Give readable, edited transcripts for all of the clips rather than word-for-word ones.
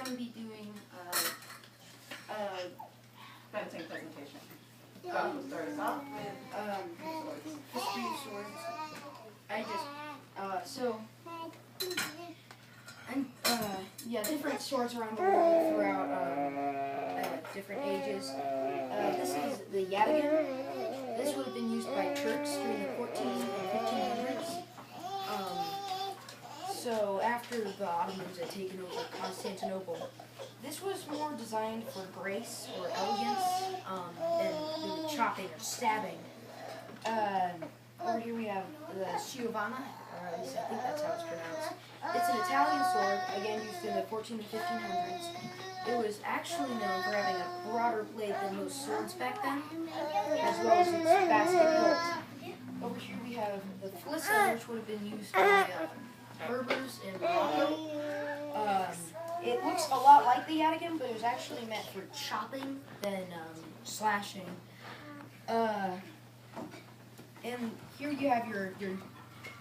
going to be doing fencing presentation. We'll start us off with history of swords. Yeah, different swords around the world throughout different ages. This is the yataghan. This would have been used by Turks during the 14 and 1500s. So after the Ottomans had taken over Constantinople, this was more designed for grace or elegance than really chopping or stabbing. Over here we have the Schiavona, or at least I think that's how it's pronounced. It's an Italian sword, again used in the 14 and 1500s. It was actually known for having a broader blade than most swords back then, as well as its basket hilt. Over here we have the Falisa, which would have been used by Berbers in Morocco. It looks a lot like the yataghan, but it was actually meant for chopping than slashing. And here you have your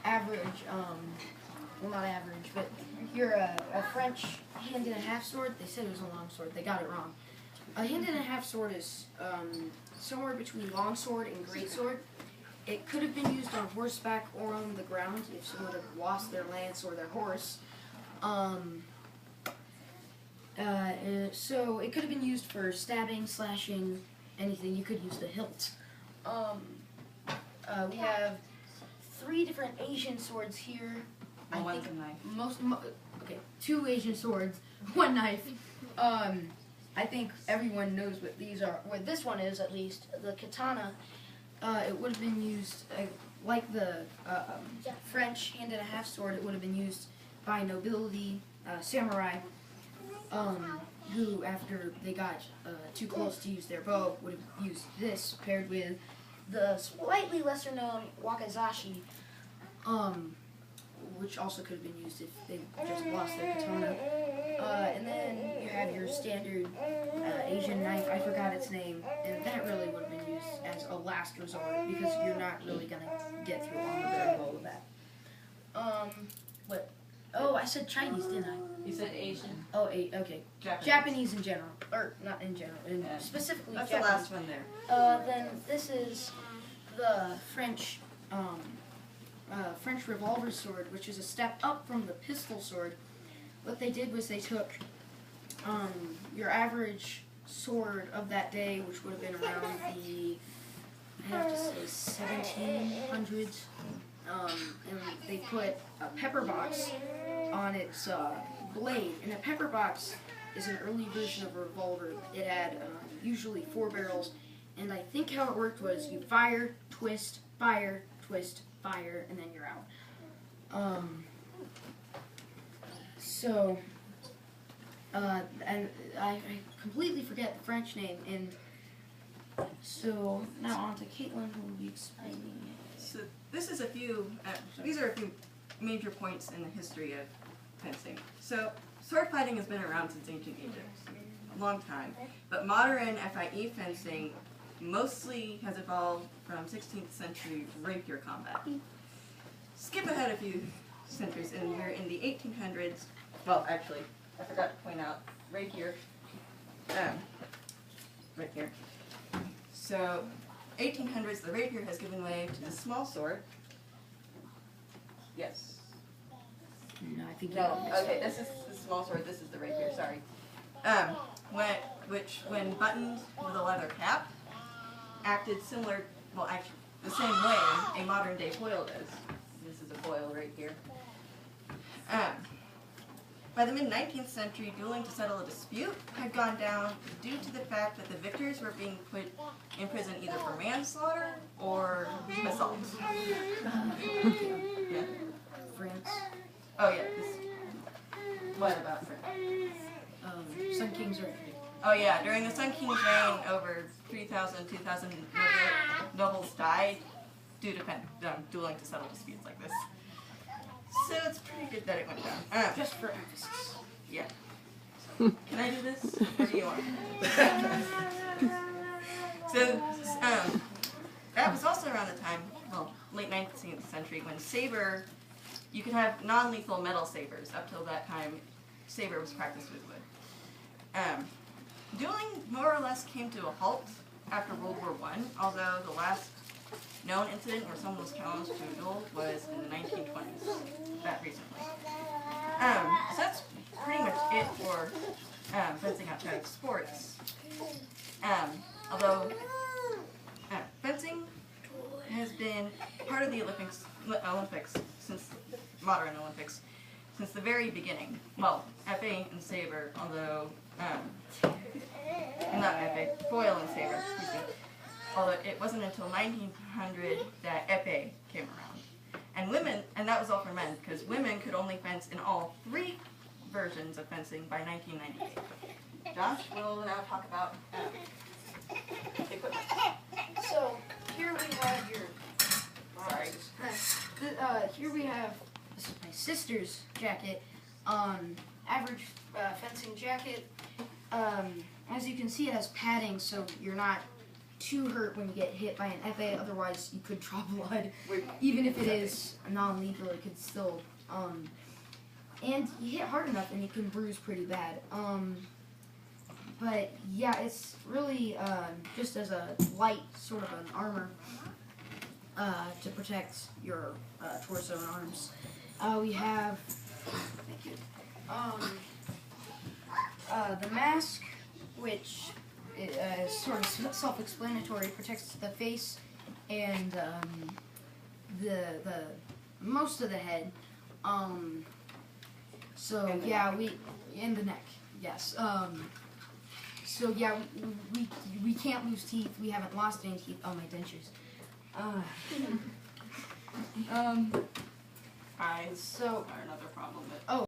average, well not average, but here a French hand-and-a-half sword. They said it was a long sword. They got it wrong. A hand-and-a-half sword is somewhere between long sword and great sword. It could have been used on horseback or on the ground if someone had lost their lance or their horse. So it could have been used for stabbing, slashing, anything. You could use the hilt. We have 3 different Asian swords here. one's a knife. Okay, 2 Asian swords, 1 knife. I think everyone knows what these are. What this one is, at least, the katana. It would have been used like the French hand-and-a-half sword. It would have been used by nobility, samurai, who, after they got too close to use their bow, would have used this paired with the slightly lesser-known wakizashi, which also could have been used if they just lost their katana. And then you have your standard Asian knife. I forgot its name, and that really would have been used as a last resort because you're not really going to get through armor very well with that. What? Oh, I said Chinese, didn't I? You said Asian. Oh, okay. Japanese in general, or not in general, specifically That's Japanese. the last one there. Then this is the French revolver sword, which is a step up from the pistol sword. What they did was they took your average sword of that day, which would have been around the, I have to say, 1700s, and they put a pepper box on its blade. And a pepper box is an early version of a revolver. It had usually 4 barrels, and I think how it worked was you fire, twist, fire, twist, fire, and then you're out. And I completely forget the French name, and so now on to Caitlin, who will be explaining it. So this is these are a few major points in the history of fencing. So sword fighting has been around since ancient Egypt, a long time, but modern FIE fencing mostly has evolved from 16th century rapier combat. Skip ahead a few centuries, and we're in the 1800s. Well, actually, I forgot to point out rapier. Right here. So, 1800s, the rapier has given way to the small sword. Yes. No, I think No. Okay, this is the small sword. This is the rapier. Sorry. When buttoned with a leather cap, acted similar. Well, actually, the same way a modern day foil does. This is a foil right here. By the mid-19th century, dueling to settle a dispute had gone down due to the fact that the victors were being put in prison either for manslaughter or assault. Yeah. France. Oh yeah. What about France? Sun King's reign. Oh yeah, during the Sun King's reign, over 3,000, 2,000 nobles died due to dueling to settle disputes like this. So it's pretty good that it went down. Just for emphasis. Yeah. Can I do this? Or do you want? So, that was also around the time, well, late 19th century, when saber, you could have non-lethal metal sabers. Up till that time, saber was practiced with wood. Dueling more or less came to a halt after World War I, although the last known incident where someone was challenged to a duel was in the 1920s, that recently. So that's pretty much it for fencing outside of sports. Although fencing has been part of the Olympics since modern Olympics since the very beginning. Well, épée and saber, although not épée, foil and saber. Excuse me. Although it wasn't until 1900 that épée came around, and that was all for men because women could only fence in all 3 versions of fencing by 1998. Josh will now talk about equipment. So here we have your. Sorry. Here we have, this is my sister's jacket. Average fencing jacket. As you can see, it has padding, so you're not too hurt when you get hit by an épée. Otherwise, you could draw blood. Even if it is non-lethal, it could still. And you hit hard enough, and it can bruise pretty bad. But yeah, it's really just as a light sort of an armor to protect your torso and arms. We have the mask, which is sort of self-explanatory, protects the face and the most of the head. So yeah, in the neck, yes. So yeah, we can't lose teeth. We haven't lost any teeth. Oh, my dentures. Eyes So are another problem. But oh.